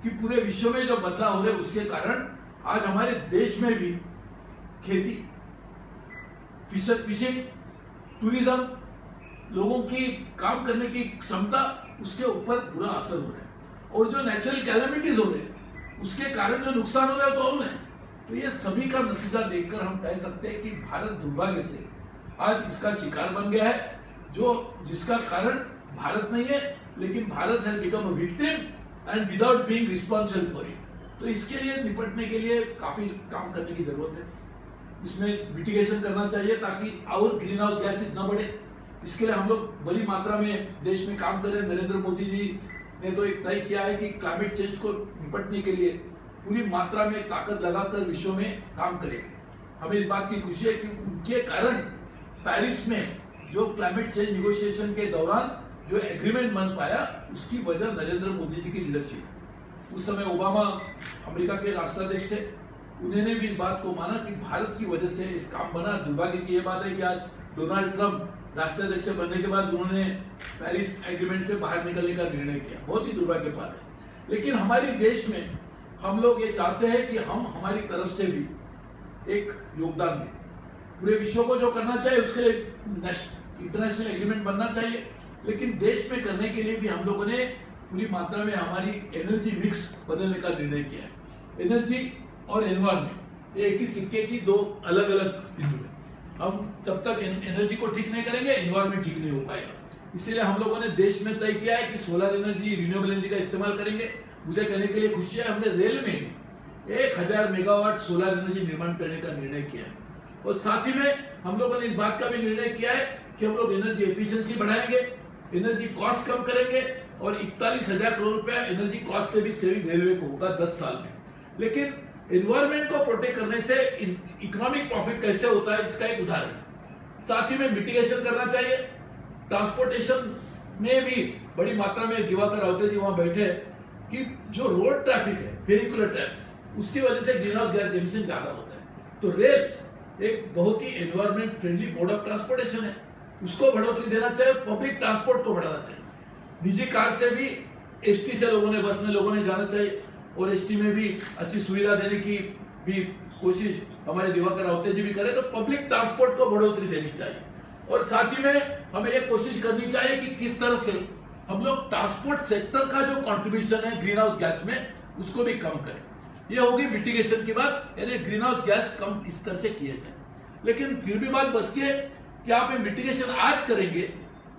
कि पूरे विश्व में जो बदलाव हो रहे हैं उसके कारण आज हमारे देश में भी खेती, फिशिंग, टूरिज्म, लोगों की काम करने की क्षमता, उसके ऊपर बुरा असर हो रहा है। और जो नेचुरल कैलेमिटीज हो रहे हैं उसके कारण जो नुकसान हो रहा है तो और है। तो ये सभी का नतीजा देखकर हम कह सकते हैं कि भारत दुर्भाग्य से आज इसका शिकार बन गया है, जो जिसका कारण भारत नहीं है, लेकिन Bharat has become a victim and without being responsible for it. तो इसके लिए निपटने के लिए काफी काम करने की जरूरत है। इसमें मिटिगेशन करना चाहिए ताकि और ग्रीन हाउस गैसेज न बढ़े। इसके लिए हम लोग बड़ी मात्रा में देश में काम कर रहे हैं। नरेंद्र मोदी जी ने तो एक तय किया है कि क्लाइमेट चेंज को निपटने के लिए पूरी मात्रा में ताकत लगाकर विश्व में काम करेंगे। हमें इस बात की खुशी है कि उनके कारण पेरिस में जो क्लाइमेट चेंज निगोशिएशन के दौरान जो एग्रीमेंट बन पाया, उसकी वजह नरेंद्र मोदी जी की लीडरशिप। उस समय ओबामा अमेरिका के राष्ट्राध्यक्ष थे, उन्होंने भी इस बात को माना कि भारत की वजह से इस काम बना। दुर्भाग्य की यह बात है कि आज डोनाल्ड ट्रंप राष्ट्राध्यक्ष बनने के बाद उन्होंने पेरिस एग्रीमेंट से बाहर निकलने का निर्णय किया, बहुत ही दुर्भाग्य बात है। लेकिन हमारे देश में हम लोग ये चाहते हैं कि हम हमारी तरफ से भी एक योगदान दें। पूरे विश्व को जो करना चाहिए उसके लिए इंटरनेशनल एग्रीमेंट बनना चाहिए, लेकिन देश में करने के लिए भी हम लोगों ने पूरी मात्रा में हमारी एनर्जी मिक्स बदलने का निर्णय किया है। एनर्जी और एनवायरमेंट एक ही सिक्के की दो अलग अलग बिंदु है। हम जब तक एनर्जी को ठीक नहीं करेंगे, एनवायरमेंट ठीक नहीं हो पाएगा। इसीलिए हम लोगों ने देश में तय किया है कि सोलर एनर्जी, रिन्यूएबल एनर्जी का इस्तेमाल करेंगे। मुझे कहने के लिए खुशी है, हमने रेल में 1000 मेगावाट सोलर एनर्जी निर्माण करने का निर्णय किया है। और साथ ही में हम लोगों ने इस बात का भी निर्णय किया है कि हम लोग एनर्जी एफिशिएंसी बढ़ाएंगे, एनर्जी कॉस्ट कम करेंगे और 41,000 करोड़ रुपया एनर्जी कॉस्ट से भी सेविंग रेलवे को होगा 10 साल में। लेकिन एनवायरमेंट को प्रोटेक्ट करने से इकोनॉमिक प्रॉफिट कैसे होता है, इसका एक उदाहरण है। साथ ही में मिटिगेशन करना चाहिए। ट्रांसपोर्टेशन में भी बड़ी मात्रा में दिवाकर रावते जी वहां बैठे कि जो रोड ट्रैफिक है, वेहिकुलर ट्रैफिक, उसकी वजह से ग्रीन हाउस गैस एमिशन ज्यादा होता है। तो रेल एक बहुत ही environment friendly mode of transportation है, उसको बढ़ोतरी देना चाहिए। पब्लिक ट्रांसपोर्ट को बढ़ाना चाहिए। निजी कार से भी, एसटी से लोगों ने, बस में लोगों ने जाना चाहिए और एसटी में भी अच्छी सुविधा देने की भी कोशिश हमारे दिवाकर रावते जी भी करें। तो पब्लिक ट्रांसपोर्ट को बढ़ोतरी देनी चाहिए और साथ ही में हमें ये कोशिश करनी चाहिए कि किस तरह से हम लोग ट्रांसपोर्ट सेक्टर का जो कंट्रीब्यूशन है ग्रीन हाउस गैस में, उसको भी कम करें। ये होगी मिटिगेशन की बात, यानी ग्रीन हाउस गैस कम किस तरह से किए जाए। लेकिन फिर भी बात बचती है कि आप ये मिटिगेशन आज करेंगे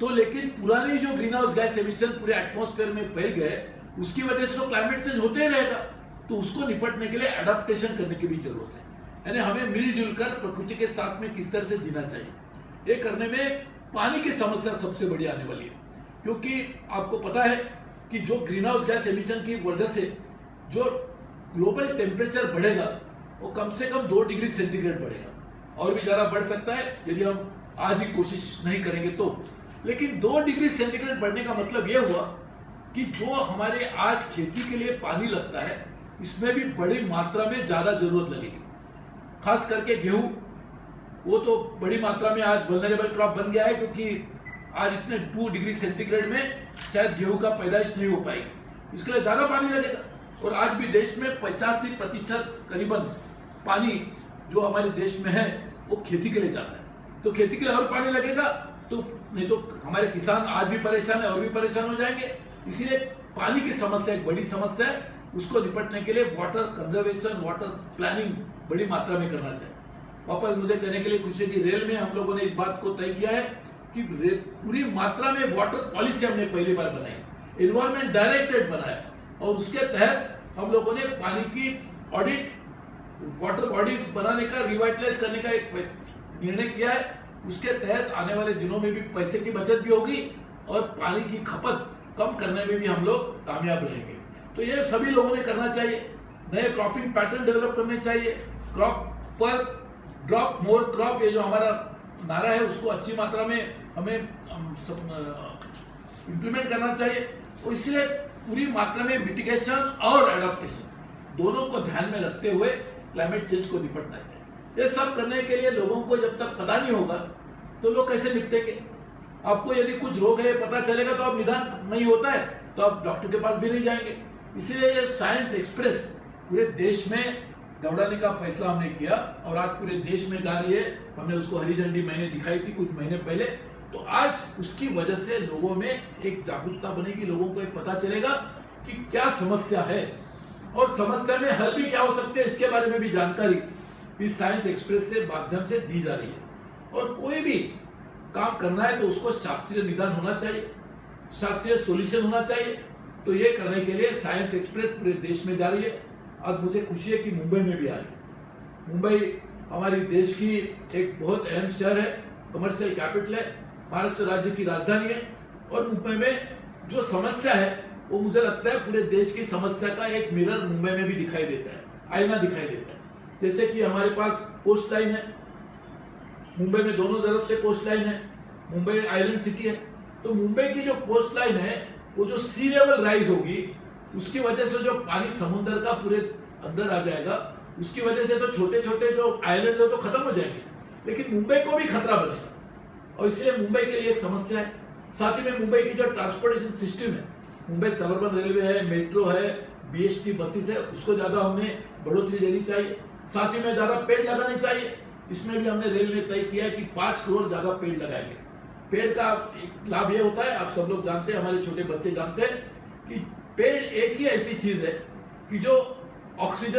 तो, लेकिन पुरानी जो ग्रीन हाउस गैस एमिशन पूरे एटमॉस्फेयर में फैल गए, उसकी वजह से तो क्लाइमेट चेंज होते ही रहेगा। तो उसको निपटने के लिए एडाप्टेशन करने की भी जरूरत है, यानी हमें मिलजुल कर प्रकृति के साथ में किस तरह से जीना चाहिए। ये करने में पानी की समस्या सबसे बड़ी आने वाली है, क्योंकि आपको पता है कि जो ग्रीन हाउस गैस एमिशन की वजह से जो ग्लोबल टेम्परेचर बढ़ेगा वो कम से कम 2 डिग्री सेंटीग्रेड बढ़ेगा, और भी ज्यादा बढ़ सकता है यदि हम आज ही कोशिश नहीं करेंगे तो। लेकिन 2 डिग्री सेंटीग्रेड बढ़ने का मतलब यह हुआ कि जो हमारे आज खेती के लिए पानी लगता है, इसमें भी बड़ी मात्रा में ज्यादा जरूरत लगेगी। खास करके गेहूं, वो तो बड़ी मात्रा में आज वल्नरेबल क्रॉप बन गया है, क्योंकि आज इतने 2 डिग्री सेंटीग्रेड में शायद गेहूं का पैदाइश नहीं हो पाएगी, इसके लिए ज्यादा पानी लगेगा। और आज भी देश में 85% करीबन पानी जो हमारे देश में है वो खेती के लिए जाता है। तो खेती के लिए और पानी लगेगा, तो नहीं तो हमारे किसान आज भी परेशान है और भी परेशान हो जाएंगे। इसीलिए पानी की समस्या एक बड़ी समस्या है, उसको निपटने के लिए वाटर कंजर्वेशन, वाटर प्लानिंग बड़ी मात्रा में करना चाहिए। वापस मुझे कहने के लिए खुशी है कि रेल में हम लोगों ने इस बात को तय किया है कि पूरी मात्रा में वाटर पॉलिसी हमने पहली बार बनाई, एनवायरमेंट डायरेक्टेड बनाया, और उसके तहत हम लोगों ने पानी की ऑडिट, वाटर बॉडीज बनाने का, रिवाइटलाइज करने का एक निर्णय किया है। उसके तहत आने वाले दिनों में भी पैसे की बचत भी होगी और पानी की खपत कम करने में भी हम लोग कामयाब रहेंगे। तो ये सभी लोगों ने करना चाहिए। नए क्रॉपिंग पैटर्न डेवलप करने चाहिए। क्रॉप पर ड्रॉप मोर क्रॉप, ये जो हमारा नारा है, उसको अच्छी मात्रा में हमें इम्प्लीमेंट करना चाहिए। तो इसलिए पूरी मात्रा में मिटिगेशन और एडाप्टेशन दोनों को ध्यान में रखते हुए क्लाइमेट चेंज को निपटना चाहिए। ये सब करने के लिए लोगों को जब तक पता नहीं होगा तो लोग कैसे निपटेंगे। आपको यदि कुछ रोग है पता चलेगा तो आप निदान नहीं होता है तो आप डॉक्टर के पास भी नहीं जाएंगे। इसीलिए ये साइंस एक्सप्रेस पूरे देश में दौड़ाने का फैसला हमने किया और आज पूरे देश में जा रही है। हमने उसको हरी झंडी मैंने दिखाई थी कुछ महीने पहले, तो आज उसकी वजह से लोगों में एक जागरूकता बनेगी, लोगों को एक पता चलेगा कि क्या समस्या है और समस्या में हल भी क्या हो सकते हैं, इसके बारे में भी जानकारी इस साइंस एक्सप्रेस से माध्यम से दी जा रही है। और कोई भी काम करना है तो उसको शास्त्रीय निदान होना चाहिए, शास्त्रीय सॉल्यूशन होना चाहिए। तो ये करने के लिए साइंस एक्सप्रेस पूरे देश में जा रही है और मुझे खुशी है कि मुंबई में भी आ रही है। मुंबई हमारी देश की एक बहुत अहम शहर है, कमर्शियल कैपिटल है, महाराष्ट्र राज्य की राजधानी है। और मुंबई में जो समस्या है वो मुझे लगता है पूरे देश की समस्या का एक मिरर मुंबई में भी दिखाई देता है, आईना दिखाई देता है। जैसे कि हमारे पास कोस्ट लाइन है, मुंबई में दोनों तरफ से कोस्ट लाइन है, मुंबई आइलैंड सिटी है। तो मुंबई की जो कोस्ट लाइन है वो जो सी लेवल राइज होगी उसकी वजह से जो पानी समुद्र का पूरे अंदर आ जाएगा, उसकी वजह से तो छोटे छोटे जो आइलैंड है तो खत्म हो जाएंगे, लेकिन मुंबई को भी खतरा बनेगा और इसलिए मुंबई के लिए एक समस्या है। साथ ही में मुंबई की जो ट्रांसपोर्टेशन सिस्टम है, मुंबई सबर्बन रेलवे है, मेट्रो है, BST बसेस है, उसको ज्यादा हमने बढ़ोतरी देनी चाहिए। साथ ही में ज्यादा पेड़ लगाने चाहिए। इसमें भी हमने रेल में तय किया है कि 5 करोड़ ज्यादा पेड़ लगाएंगे। पेड़ का एक लाभ ये होता है, आप सब लोग जानते हैं, हमारे छोटे बच्चे जानते हैं कि पेड़ एक ही ऐसी चीज है कि जो ऑक्सीजन